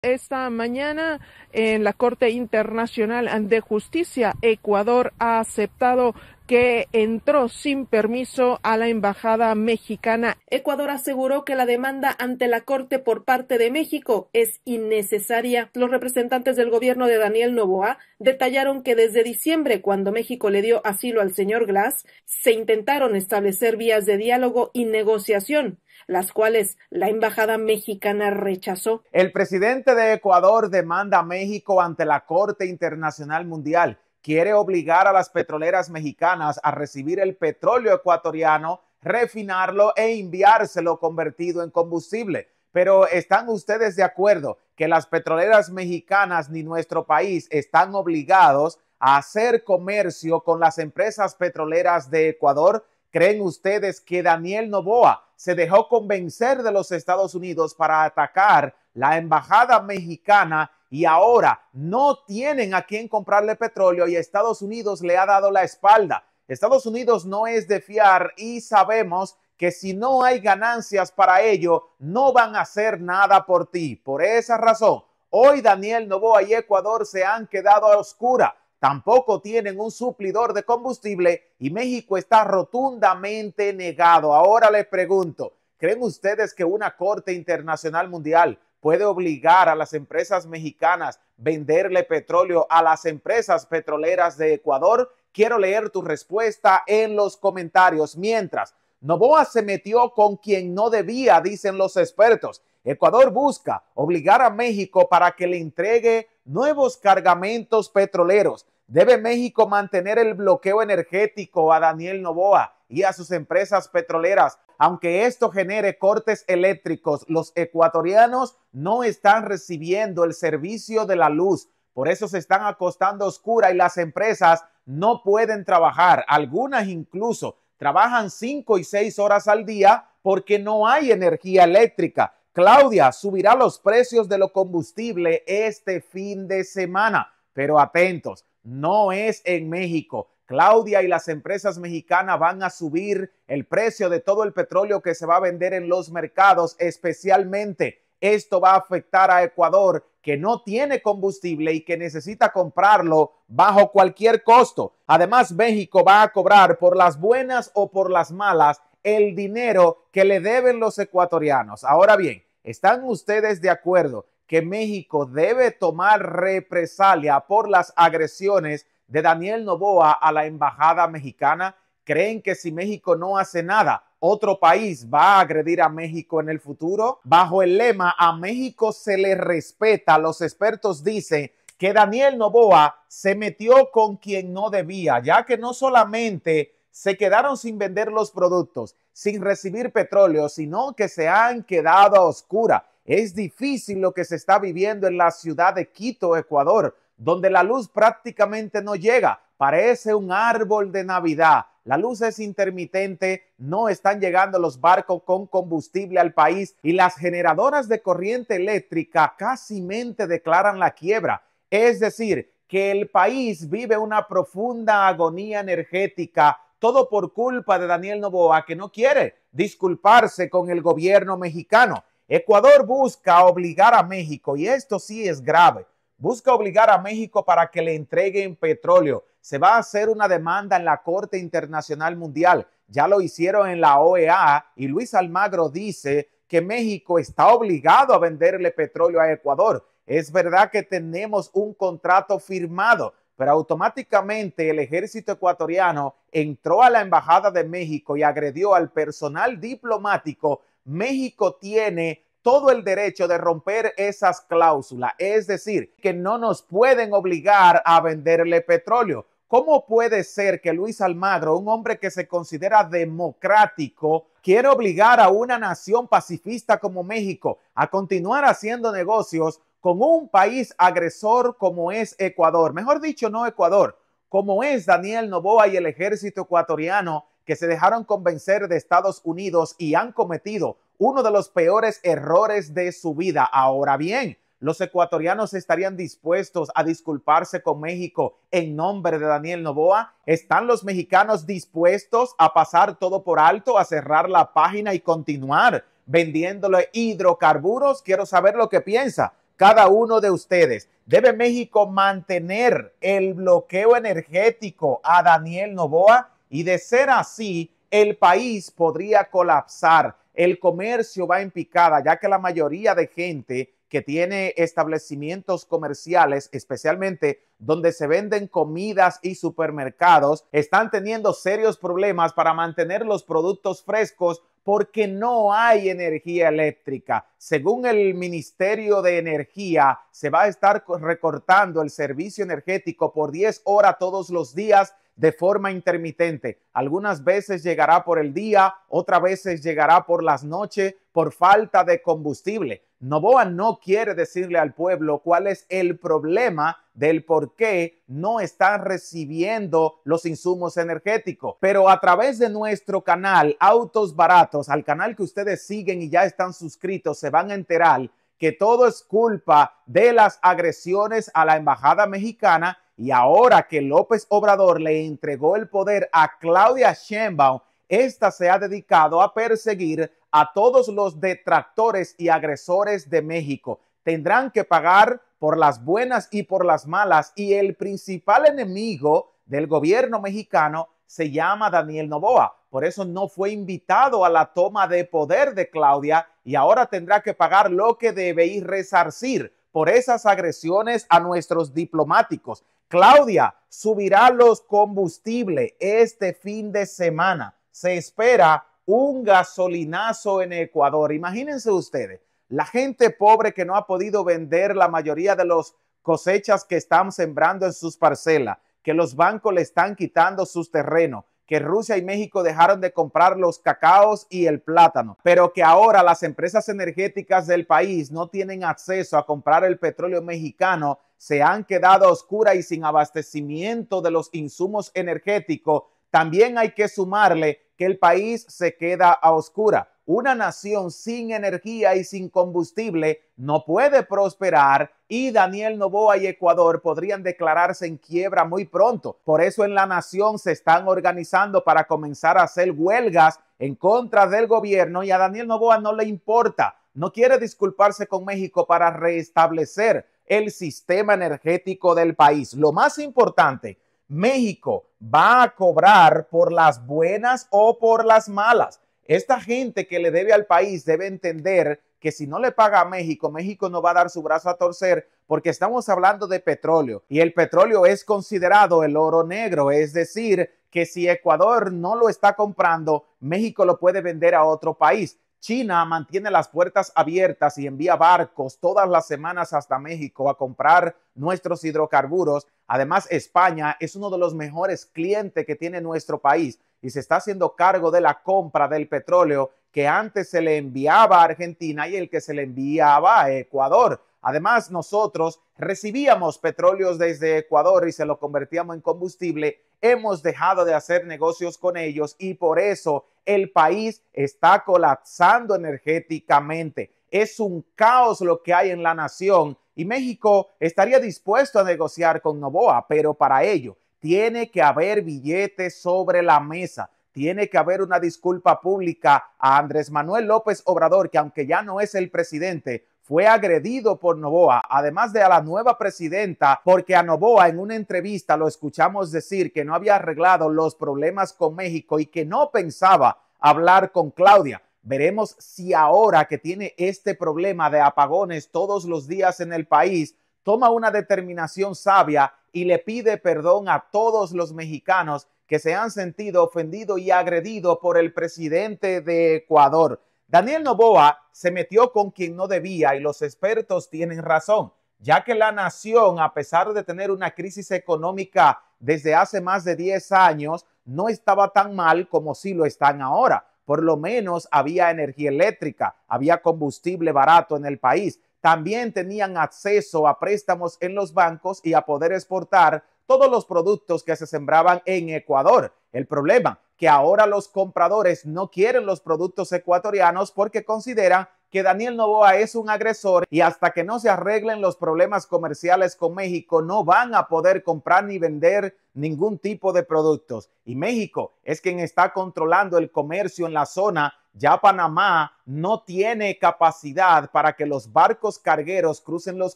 Esta mañana en la Corte Internacional de Justicia, Ecuador ha aceptado que entró sin permiso a la embajada mexicana. Ecuador aseguró que la demanda ante la Corte por parte de México es innecesaria. Los representantes del gobierno de Daniel Noboa detallaron que desde diciembre, cuando México le dio asilo al señor Glass, se intentaron establecer vías de diálogo y negociación, las cuales la embajada mexicana rechazó. El presidente de Ecuador demanda a México ante la Corte Internacional Mundial. Quiere obligar a las petroleras mexicanas a recibir el petróleo ecuatoriano, refinarlo e enviárselo convertido en combustible. Pero ¿están ustedes de acuerdo que las petroleras mexicanas ni nuestro país están obligados a hacer comercio con las empresas petroleras de Ecuador? ¿Creen ustedes que Daniel Noboa se dejó convencer de los Estados Unidos para atacar la embajada mexicana y ahora no tienen a quién comprarle petróleo y Estados Unidos le ha dado la espalda? Estados Unidos no es de fiar y sabemos que si no hay ganancias para ello, no van a hacer nada por ti. Por esa razón, hoy Daniel Noboa y Ecuador se han quedado a oscura. Tampoco tienen un suplidor de combustible y México está rotundamente negado. Ahora les pregunto, ¿creen ustedes que una Corte Internacional Mundial puede obligar a las empresas mexicanas a venderle petróleo a las empresas petroleras de Ecuador? Quiero leer tu respuesta en los comentarios. Mientras, Noboa se metió con quien no debía, dicen los expertos. Ecuador busca obligar a México para que le entregue nuevos cargamentos petroleros. ¿Debe México mantener el bloqueo energético a Daniel Noboa y a sus empresas petroleras? Aunque esto genere cortes eléctricos, los ecuatorianos no están recibiendo el servicio de la luz. Por eso se están acostando a oscura y las empresas no pueden trabajar. Algunas incluso trabajan 5 y 6 horas al día porque no hay energía eléctrica. Claudia subirá los precios de los combustibles este fin de semana, pero atentos, no es en México. Claudia y las empresas mexicanas van a subir el precio de todo el petróleo que se va a vender en los mercados, especialmente esto va a afectar a Ecuador, que no tiene combustible y que necesita comprarlo bajo cualquier costo. Además, México va a cobrar por las buenas o por las malas el dinero que le deben los ecuatorianos. Ahora bien, ¿están ustedes de acuerdo que México debe tomar represalia por las agresiones de Daniel Noboa a la embajada mexicana? ¿Creen que si México no hace nada, otro país va a agredir a México en el futuro? Bajo el lema "a México se le respeta", los expertos dicen que Daniel Noboa se metió con quien no debía, ya que no solamente se quedaron sin vender los productos, sin recibir petróleo, sino que se han quedado a oscura. Es difícil lo que se está viviendo en la ciudad de Quito, Ecuador, donde la luz prácticamente no llega. Parece un árbol de Navidad. La luz es intermitente, no están llegando los barcos con combustible al país y las generadoras de corriente eléctrica casi declaran la quiebra. Es decir, que el país vive una profunda agonía energética, todo por culpa de Daniel Noboa, que no quiere disculparse con el gobierno mexicano. Ecuador busca obligar a México, y esto sí es grave, busca obligar a México para que le entreguen petróleo. Se va a hacer una demanda en la Corte Internacional Mundial. Ya lo hicieron en la OEA y Luis Almagro dice que México está obligado a venderle petróleo a Ecuador. Es verdad que tenemos un contrato firmado, pero automáticamente el ejército ecuatoriano entró a la embajada de México y agredió al personal diplomático. México tiene todo el derecho de romper esas cláusulas, es decir, que no nos pueden obligar a venderle petróleo. ¿Cómo puede ser que Luis Almagro, un hombre que se considera democrático, quiere obligar a una nación pacifista como México a continuar haciendo negocios con un país agresor como es Ecuador? Mejor dicho, no Ecuador, como es Daniel Noboa y el ejército ecuatoriano, que se dejaron convencer de Estados Unidos y han cometido uno de los peores errores de su vida. Ahora bien, los ecuatorianos estarían dispuestos a disculparse con México en nombre de Daniel Noboa. ¿Están los mexicanos dispuestos a pasar todo por alto, a cerrar la página y continuar vendiéndole hidrocarburos? Quiero saber lo que piensa. cada uno de ustedes. ¿Debe México mantener el bloqueo energético a Daniel Noboa? Y de ser así, el país podría colapsar. El comercio va en picada, ya que la mayoría de gente que tiene establecimientos comerciales, especialmente donde se venden comidas y supermercados, están teniendo serios problemas para mantener los productos frescos porque no hay energía eléctrica. Según el Ministerio de Energía, se va a estar recortando el servicio energético por 10 horas todos los días de forma intermitente. Algunas veces llegará por el día, otras veces llegará por las noches por falta de combustible. Noboa no quiere decirle al pueblo cuál es el problema del por qué no están recibiendo los insumos energéticos. Pero a través de nuestro canal Autos Baratos, al canal que ustedes siguen y ya están suscritos, se van a enterar que todo es culpa de las agresiones a la embajada mexicana. Y ahora que López Obrador le entregó el poder a Claudia Sheinbaum, esta se ha dedicado a perseguir a todos los detractores y agresores de México. Tendrán que pagar por las buenas y por las malas. Y el principal enemigo del gobierno mexicano se llama Daniel Noboa. Por eso no fue invitado a la toma de poder de Claudia y ahora tendrá que pagar lo que debe y resarcir por esas agresiones a nuestros diplomáticos. Claudia subirá los combustibles este fin de semana. Se espera un gasolinazo en Ecuador. Imagínense ustedes, la gente pobre que no ha podido vender la mayoría de las cosechas que están sembrando en sus parcelas, que los bancos le están quitando sus terrenos, que Rusia y México dejaron de comprar los cacaos y el plátano, pero que ahora las empresas energéticas del país no tienen acceso a comprar el petróleo mexicano, se han quedado a oscuras y sin abastecimiento de los insumos energéticos. También hay que sumarle que el país se queda a oscura. Una nación sin energía y sin combustible no puede prosperar y Daniel Noboa y Ecuador podrían declararse en quiebra muy pronto. Por eso en la nación se están organizando para comenzar a hacer huelgas en contra del gobierno y a Daniel Noboa no le importa. No quiere disculparse con México para restablecer el sistema energético del país. Lo más importante, México va a cobrar por las buenas o por las malas. Esta gente que le debe al país debe entender que si no le paga a México, México no va a dar su brazo a torcer porque estamos hablando de petróleo y el petróleo es considerado el oro negro, es decir, que si Ecuador no lo está comprando, México lo puede vender a otro país. China mantiene las puertas abiertas y envía barcos todas las semanas hasta México a comprar nuestros hidrocarburos. Además, España es uno de los mejores clientes que tiene nuestro país y se está haciendo cargo de la compra del petróleo que antes se le enviaba a Argentina y el que se le enviaba a Ecuador. Además, nosotros recibíamos petróleos desde Ecuador y se lo convertíamos en combustible. Hemos dejado de hacer negocios con ellos y por eso el país está colapsando energéticamente. Es un caos lo que hay en la nación y México estaría dispuesto a negociar con Noboa, pero para ello tiene que haber billetes sobre la mesa. Tiene que haber una disculpa pública a Andrés Manuel López Obrador, que aunque ya no es el presidente, fue agredido por Noboa, además de a la nueva presidenta, porque a Noboa en una entrevista lo escuchamos decir que no había arreglado los problemas con México y que no pensaba hablar con Claudia. Veremos si ahora que tiene este problema de apagones todos los días en el país, toma una determinación sabia y le pide perdón a todos los mexicanos que se han sentido ofendidos y agredidos por el presidente de Ecuador. Daniel Noboa se metió con quien no debía y los expertos tienen razón, ya que la nación, a pesar de tener una crisis económica desde hace más de 10 años, no estaba tan mal como sí lo están ahora. Por lo menos había energía eléctrica, había combustible barato en el país. También tenían acceso a préstamos en los bancos y a poder exportar todos los productos que se sembraban en Ecuador. El problema que ahora los compradores no quieren los productos ecuatorianos porque consideran que Daniel Noboa es un agresor y hasta que no se arreglen los problemas comerciales con México no van a poder comprar ni vender ningún tipo de productos. Y México es quien está controlando el comercio en la zona Ya Panamá no tiene capacidad para que los barcos cargueros crucen los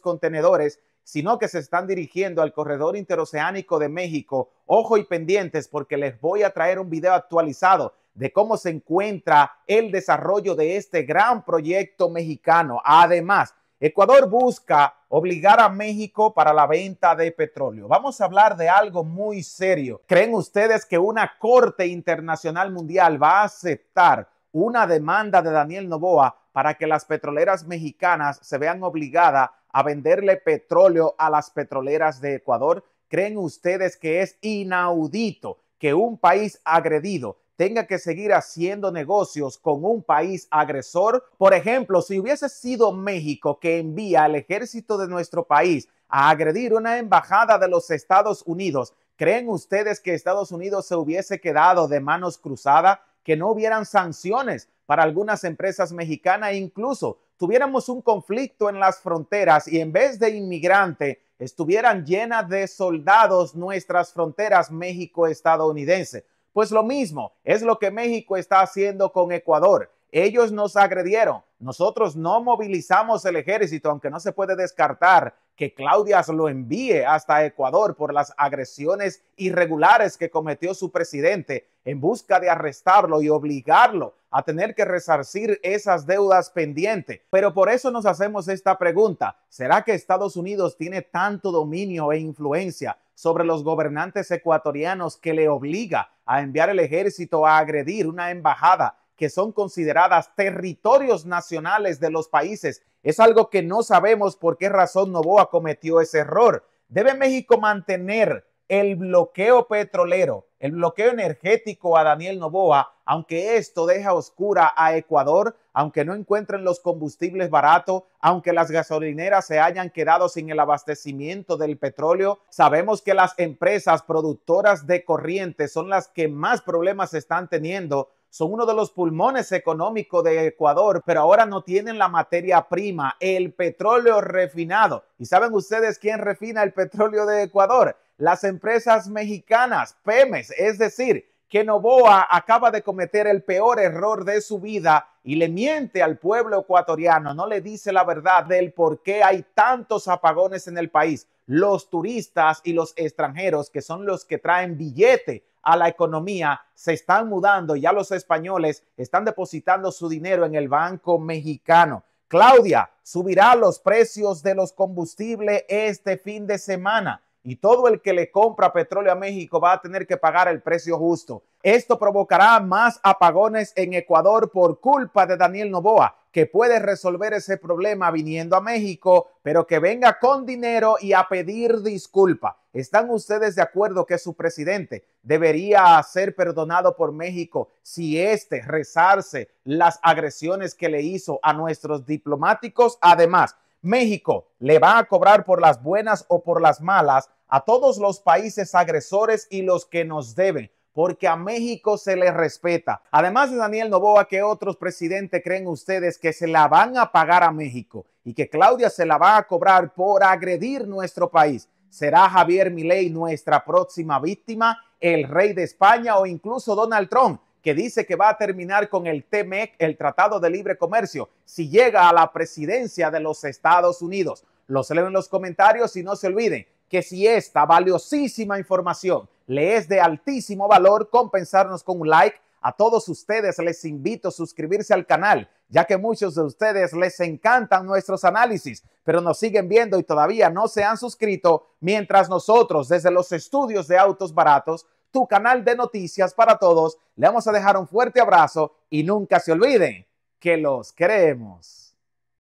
contenedores, sino que se están dirigiendo al corredor interoceánico de México. Ojo y pendientes, porque les voy a traer un video actualizado de cómo se encuentra el desarrollo de este gran proyecto mexicano. Además, Ecuador busca obligar a México para la venta de petróleo. Vamos a hablar de algo muy serio. ¿Creen ustedes que una Corte Internacional Mundial va a aceptar una demanda de Daniel Noboa para que las petroleras mexicanas se vean obligadas a venderle petróleo a las petroleras de Ecuador? ¿Creen ustedes que es inaudito que un país agredido tenga que seguir haciendo negocios con un país agresor? Por ejemplo, si hubiese sido México que envía al ejército de nuestro país a agredir una embajada de los Estados Unidos, ¿creen ustedes que Estados Unidos se hubiese quedado de manos cruzadas? Que no hubieran sanciones para algunas empresas mexicanas, e incluso tuviéramos un conflicto en las fronteras y en vez de inmigrantes estuvieran llenas de soldados nuestras fronteras México-estadounidense. Pues lo mismo es lo que México está haciendo con Ecuador. Ellos nos agredieron. Nosotros no movilizamos el ejército, aunque no se puede descartar que Claudia lo envíe hasta Ecuador por las agresiones irregulares que cometió su presidente en busca de arrestarlo y obligarlo a tener que resarcir esas deudas pendientes. Pero por eso nos hacemos esta pregunta. ¿Será que Estados Unidos tiene tanto dominio e influencia sobre los gobernantes ecuatorianos que le obliga a enviar el ejército a agredir una embajada que son consideradas territorios nacionales de los países? Es algo que no sabemos por qué razón Noboa cometió ese error. ¿Debe México mantener el bloqueo petrolero, el bloqueo energético a Daniel Noboa, aunque esto deja oscura a Ecuador, aunque no encuentren los combustibles baratos, aunque las gasolineras se hayan quedado sin el abastecimiento del petróleo? Sabemos que las empresas productoras de corriente son las que más problemas están teniendo, son uno de los pulmones económicos de Ecuador, pero ahora no tienen la materia prima, el petróleo refinado. ¿Y saben ustedes quién refina el petróleo de Ecuador? Las empresas mexicanas, Pemex. Es decir, que Noboa acaba de cometer el peor error de su vida y le miente al pueblo ecuatoriano, no le dice la verdad del por qué hay tantos apagones en el país. Los turistas y los extranjeros, que son los que traen billete a la economía, se están mudando. Ya los españoles están depositando su dinero en el Banco Mexicano. Claudia subirá los precios de los combustibles este fin de semana y todo el que le compra petróleo a México va a tener que pagar el precio justo. Esto provocará más apagones en Ecuador por culpa de Daniel Noboa, que puede resolver ese problema viniendo a México, pero que venga con dinero y a pedir disculpa. ¿Están ustedes de acuerdo que su presidente debería ser perdonado por México si éste resarce las agresiones que le hizo a nuestros diplomáticos? Además, México le va a cobrar por las buenas o por las malas a todos los países agresores y los que nos deben, porque a México se le respeta. Además de Daniel Noboa, ¿qué otros presidentes creen ustedes que se la van a pagar a México y que Claudia se la va a cobrar por agredir nuestro país? ¿Será Javier Milei nuestra próxima víctima, el rey de España o incluso Donald Trump, que dice que va a terminar con el TMEC, el Tratado de Libre Comercio, si llega a la presidencia de los Estados Unidos? Los leo en los comentarios y no se olviden que si esta valiosísima información le es de altísimo valor, compensarnos con un like. A todos ustedes les invito a suscribirse al canal, ya que muchos de ustedes les encantan nuestros análisis, pero nos siguen viendo y todavía no se han suscrito, mientras nosotros desde los estudios de Autos Baratos, tu canal de noticias para todos, le vamos a dejar un fuerte abrazo y nunca se olviden que los queremos.